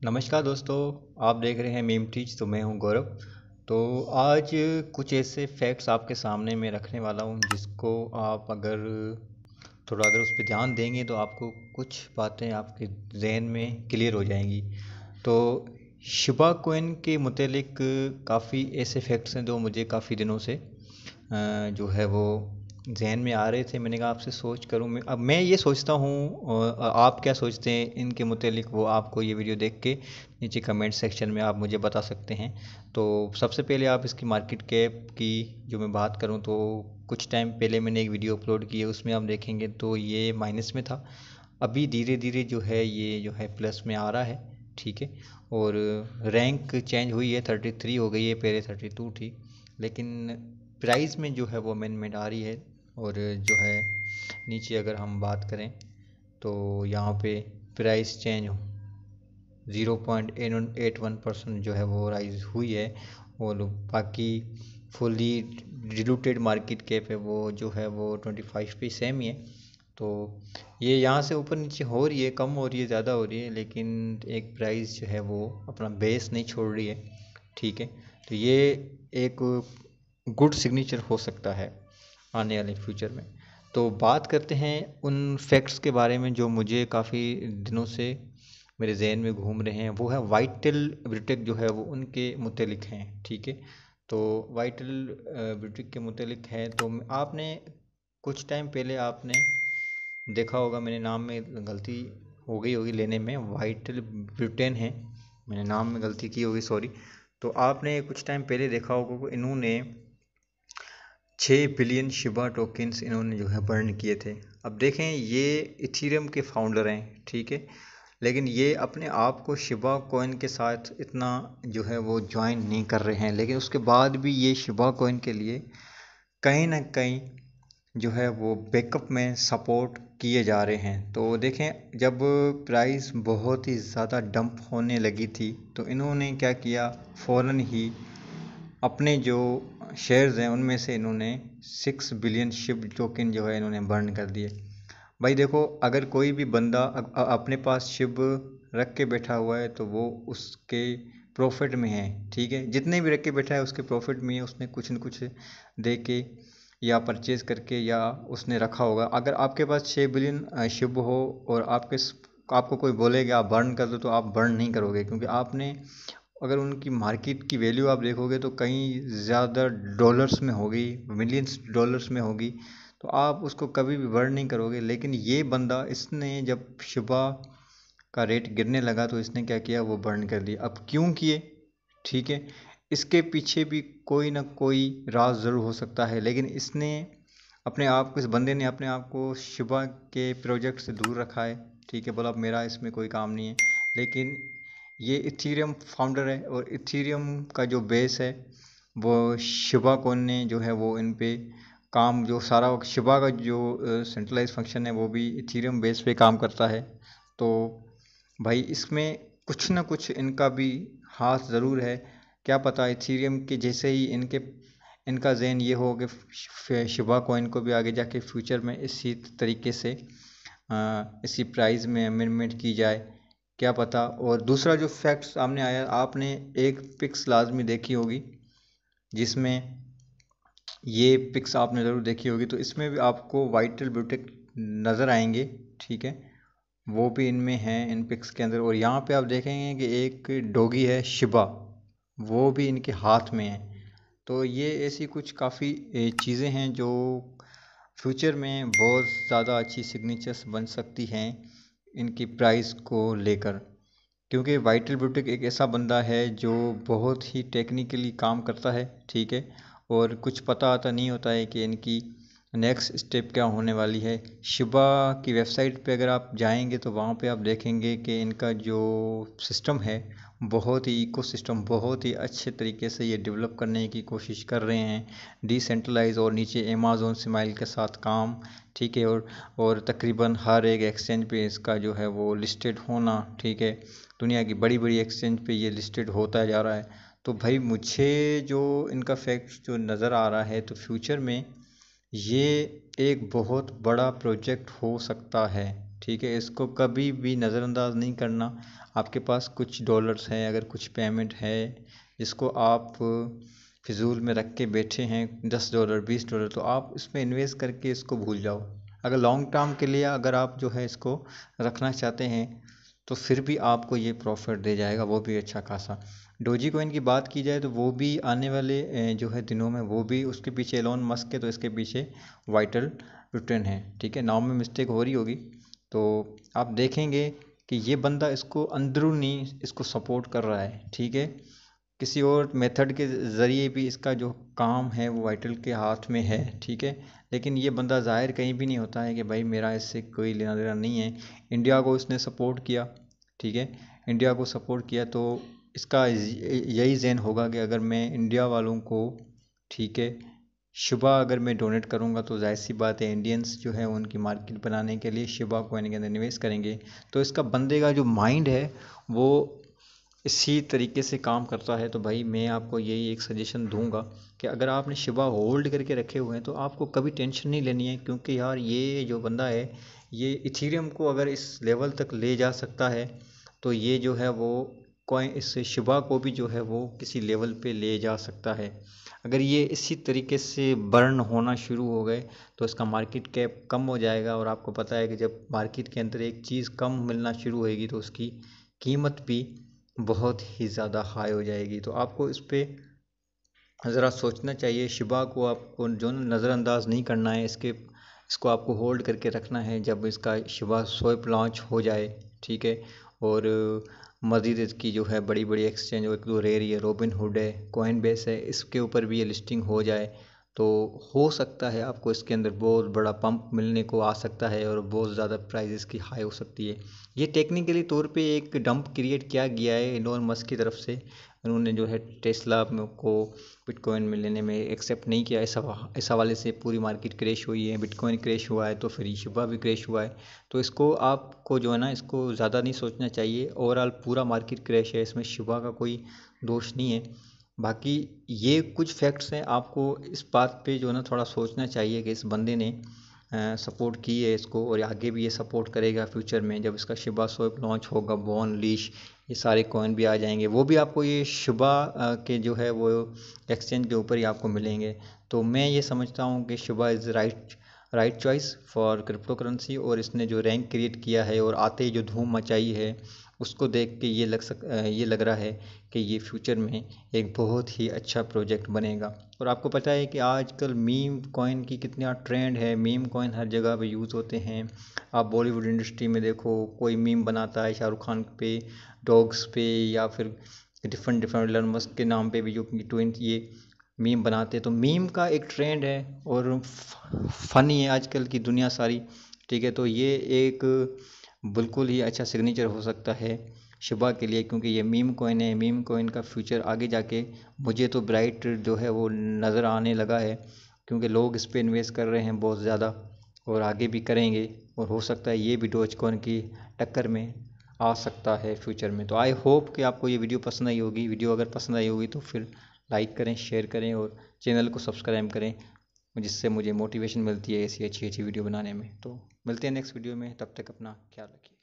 नमस्कार दोस्तों। आप देख रहे हैं मीम टीच। तो मैं हूं गौरव। तो आज कुछ ऐसे फैक्ट्स आपके सामने मैं रखने वाला हूं जिसको आप अगर उस पर ध्यान देंगे तो आपको कुछ बातें आपके जहन में क्लियर हो जाएंगी। तो शिबा कोइन के मुतालिक काफ़ी ऐसे फैक्ट्स हैं जो मुझे काफ़ी दिनों से जो है वो जहन में आ रहे थे। मैंने कहा आपसे सोच करूं। अब मैं ये सोचता हूं, आप क्या सोचते हैं इनके मुतालिक वो आपको ये वीडियो देख के नीचे कमेंट सेक्शन में आप मुझे बता सकते हैं। तो सबसे पहले आप इसकी मार्केट कैप की जो मैं बात करूं तो कुछ टाइम पहले मैंने एक वीडियो अपलोड की है, उसमें आप देखेंगे तो ये माइनस में था। अभी धीरे धीरे जो है ये जो है प्लस में आ रहा है। ठीक है। और रैंक चेंज हुई है, 33 हो गई है, पहले 32 थी। लेकिन प्राइस में जो है वो अमेंडमेंट आ रही है। और जो है नीचे अगर हम बात करें तो यहाँ पे प्राइस चेंज 0.81% जो है वो राइज हुई है। और बाकी फुली डिलूटेड मार्केट कैप है वो जो है वो 25 पे सेम ही है। तो ये यहाँ से ऊपर नीचे हो रही है, कम हो रही है, ज़्यादा हो रही है, लेकिन एक प्राइस जो है वो अपना बेस नहीं छोड़ रही है। ठीक है। तो ये एक गुड सिग्नेचर हो सकता है आने वाले फ्यूचर में। तो बात करते हैं उन फैक्ट्स के बारे में जो मुझे काफ़ी दिनों से मेरे जहन में घूम रहे हैं। वो है वाइटल ब्रिटेक जो है वो उनके मुतालिक हैं। ठीक है। तो वाइटल ब्रिटेक के मुतालिक है तो आपने कुछ टाइम पहले आपने देखा होगा, मेरे नाम में गलती हो गई होगी लेने में, वाइटल ब्रिटेन है, मैंने नाम में गलती की होगी, सॉरी। तो आपने कुछ टाइम पहले देखा होगा कि इन्होंने 6 बिलियन शिबा टोकन्स इन्होंने जो है बर्न किए थे। अब देखें, ये इथीरियम के फाउंडर हैं। ठीक है। लेकिन ये अपने आप को शिबा कॉइन के साथ इतना जो है वो ज्वाइन नहीं कर रहे हैं, लेकिन उसके बाद भी ये शिबा कॉइन के लिए कहीं ना कहीं जो है वो बैकअप में सपोर्ट किए जा रहे हैं। तो देखें, जब प्राइस बहुत ही ज़्यादा डंप होने लगी थी तो इन्होंने क्या किया, फ़ौरन ही अपने जो शेयर्स हैं उनमें से इन्होंने 6 बिलियन शिप टोकन जो है इन्होंने बर्न कर दिए। भाई देखो, अगर कोई भी बंदा अपने पास शिप रख के बैठा हुआ है तो वो उसके प्रॉफिट में है। ठीक है। जितने भी रख के बैठा है उसके प्रॉफिट में है, उसने कुछ न कुछ दे के या परचेज करके या उसने रखा होगा। अगर आपके पास 6 बिलियन शिप हो और आपको कोई बोलेगा आप बर्न कर दो तो आप बर्न नहीं करोगे, क्योंकि आपने अगर उनकी मार्केट की वैल्यू आप देखोगे तो कहीं ज़्यादा डॉलर्स में होगी, मिलियंस डॉलर्स में होगी। तो आप उसको कभी भी बर्न नहीं करोगे। लेकिन ये बंदा, इसने जब शिबा का रेट गिरने लगा तो इसने क्या किया, वो बर्न कर दिया। अब क्यों किए, ठीक है, इसके पीछे भी कोई ना कोई राज ज़रूर हो सकता है। लेकिन इसने अपने आप को, इस बंदे ने अपने आप को शिबा के प्रोजेक्ट से दूर रखा है। ठीक है। बोला अब मेरा इसमें कोई काम नहीं है। लेकिन ये इथीरियम फाउंडर है और इथीरियम का जो बेस है वो शिबा कोइन ने जो है वो इन पे काम, जो सारा शिबा का जो सेंट्रलाइज फंक्शन है वो भी इथीरियम बेस पे काम करता है। तो भाई इसमें कुछ ना कुछ इनका भी हाथ ज़रूर है। क्या पता इथीरियम के जैसे ही इनका जहन ये हो कि शिबा कॉइन को भी आगे जाके फ्यूचर में इसी तरीके से इसी प्राइस में अमेंडमेंट की जाए, क्या पता। और दूसरा जो फैक्ट सामने आया, आपने एक पिक्स लाजमी देखी होगी जिसमें ये पिक्स आपने ज़रूर देखी होगी, तो इसमें भी आपको वाइटल ब्यूटेक नज़र आएंगे। ठीक है। वो भी इनमें हैं, इन पिक्स के अंदर। और यहाँ पे आप देखेंगे कि एक डॉगी है शिबा, वो भी इनके हाथ में है। तो ये ऐसी कुछ काफ़ी चीज़ें हैं जो फ्यूचर में बहुत ज़्यादा अच्छी सिग्नेचर्स बन सकती हैं इनकी प्राइस को लेकर। क्योंकि वाइटल ब्यूटिक एक ऐसा बंदा है जो बहुत ही टेक्निकली काम करता है। ठीक है। और कुछ पता आता नहीं होता है कि इनकी नेक्स्ट स्टेप क्या होने वाली है। शिबा की वेबसाइट पे अगर आप जाएंगे तो वहाँ पे आप देखेंगे कि इनका जो सिस्टम है, बहुत ही इकोसिस्टम बहुत ही अच्छे तरीके से ये डेवलप करने की कोशिश कर रहे हैं, डिसेंट्रलाइज। और नीचे अमेज़न स्माइल के साथ काम। ठीक है। और तकरीबन हर एक एक्सचेंज पे इसका जो है वो लिस्टेड होना। ठीक है। दुनिया की बड़ी बड़ी एक्सचेंज पे ये लिस्टेड होता जा रहा है। तो भाई मुझे जो इनका फैक्ट जो नज़र आ रहा है, तो फ्यूचर में ये एक बहुत बड़ा प्रोजेक्ट हो सकता है। ठीक है। इसको कभी भी नज़रअंदाज नहीं करना। आपके पास कुछ डॉलर्स हैं, अगर कुछ पेमेंट है जिसको आप फिजूल में रख के बैठे हैं, $10 $20, तो आप इसमें इन्वेस्ट करके इसको भूल जाओ। अगर लॉन्ग टर्म के लिए अगर आप जो है इसको रखना चाहते हैं तो फिर भी आपको ये प्रॉफिट दे जाएगा, वो भी अच्छा खासा। डोजी कॉइन की बात की जाए तो वो भी आने वाले जो है दिनों में, वो भी उसके पीछे एलोन मस्क है तो इसके पीछे वाइटल रिटर्न है, ठीक है। नाम में मिस्टेक हो रही होगी, तो आप देखेंगे कि ये बंदा इसको अंदरूनी इसको सपोर्ट कर रहा है, ठीक है। किसी और मेथड के ज़रिए भी इसका जो काम है वो वाइटल के हाथ में है, ठीक है। लेकिन ये बंदा ज़ाहिर कहीं भी नहीं होता है कि भाई मेरा इससे कोई लेना देना नहीं है। इंडिया को इसने सपोर्ट किया, ठीक है, इंडिया को सपोर्ट किया तो इसका यही ज़हन होगा कि अगर मैं इंडिया वालों को, ठीक है, शिबा अगर मैं डोनेट करूंगा तो जाहिर सी बात है इंडियंस जो है उनकी मार्केट बनाने के लिए शिबा कॉइन के अंदर निवेश करेंगे। तो इसका बंदे का जो माइंड है वो इसी तरीके से काम करता है। तो भाई मैं आपको यही एक सजेशन दूंगा कि अगर आपने शिबा होल्ड करके रखे हुए हैं तो आपको कभी टेंशन नहीं लेनी है, क्योंकि यार ये जो बंदा है ये इथीरियम को अगर इस लेवल तक ले जा सकता है तो ये जो है वो कॉइन इस शिबा को भी जो है वो किसी लेवल पे ले जा सकता है। अगर ये इसी तरीके से बर्न होना शुरू हो गए तो इसका मार्केट कैप कम हो जाएगा, और आपको पता है कि जब मार्केट के अंदर एक चीज़ कम मिलना शुरू होएगी तो उसकी कीमत भी बहुत ही ज़्यादा हाई हो जाएगी। तो आपको इस पर ज़रा सोचना चाहिए। शिबा को आपको जो नज़रअंदाज नहीं करना है, इसको आपको होल्ड करके रखना है। जब इसका शिबा स्वैप लॉन्च हो जाए, ठीक है, और मज़ीद इसकी जो है बड़ी बड़ी एक्सचेंज, और एक दो रेयर है, रोबिनहुड है, कॉइनबेस है, इसके ऊपर भी ये लिस्टिंग हो जाए तो हो सकता है आपको इसके अंदर बहुत बड़ा पंप मिलने को आ सकता है और बहुत ज़्यादा प्राइजेस की हाई हो सकती है। ये टेक्निकली तौर पे एक डंप क्रिएट किया गया है एलोन मस्क की तरफ से। उन्होंने जो है टेस्ला को बिटकॉइन में लेने में एक्सेप्ट नहीं किया। इस हवाले से पूरी मार्केट क्रैश हुई है, बिटकॉइन क्रैश हुआ है तो फिर शिबा भी क्रैश हुआ है। तो इसको आपको जो है ना इसको ज़्यादा नहीं सोचना चाहिए। ओवरऑल पूरा मार्केट क्रैश है, इसमें शिबा का कोई दोष नहीं है। बाकी ये कुछ फैक्ट्स हैं, आपको इस बात पे जो है ना थोड़ा सोचना चाहिए कि इस बंदे ने सपोर्ट की है इसको और आगे भी ये सपोर्ट करेगा फ्यूचर में। जब इसका शिबा स्वैप लॉन्च होगा, बॉन लीश, ये सारे कॉइन भी आ जाएंगे, वो भी आपको ये शिबा के जो है वो एक्सचेंज के ऊपर ही आपको मिलेंगे। तो मैं ये समझता हूँ कि Shiba is right choice for crypto currency. और इसने जो रैंक क्रिएट किया है और आते ही जो धूम मचाई है उसको देख के ये लग रहा है कि ये फ्यूचर में एक बहुत ही अच्छा प्रोजेक्ट बनेगा। और आपको पता है कि आजकल मीम कॉइन की कितना ट्रेंड है, मीम कॉइन हर जगह पे यूज़ होते हैं। आप बॉलीवुड इंडस्ट्री में देखो, कोई मीम बनाता है शाहरुख खान पे, डॉग्स पे, या फिर डिफरेंट डिफरेंट एलन मस्क के नाम पे भी जो ट्विन ये मीम बनाते हैं। तो मीम का एक ट्रेंड है और फ़नी है आजकल की दुनिया सारी, ठीक है। तो ये एक बिल्कुल ही अच्छा सिग्नेचर हो सकता है शिबा के लिए, क्योंकि ये मीम कॉइन है। मीम कॉइन का फ्यूचर आगे जाके मुझे तो ब्राइट जो है वो नज़र आने लगा है, क्योंकि लोग इस पे इन्वेस्ट कर रहे हैं बहुत ज़्यादा और आगे भी करेंगे। और हो सकता है ये भी डोज कॉइन की टक्कर में आ सकता है फ्यूचर में। तो आई होप कि आपको ये वीडियो पसंद आई होगी। वीडियो अगर पसंद आई होगी तो फिर लाइक करें, शेयर करें और चैनल को सब्सक्राइब करें, जिससे मुझे मोटिवेशन मिलती है ऐसी अच्छी अच्छी वीडियो बनाने में। तो मिलते हैं नेक्स्ट वीडियो में, तब तक अपना ख्याल रखिए।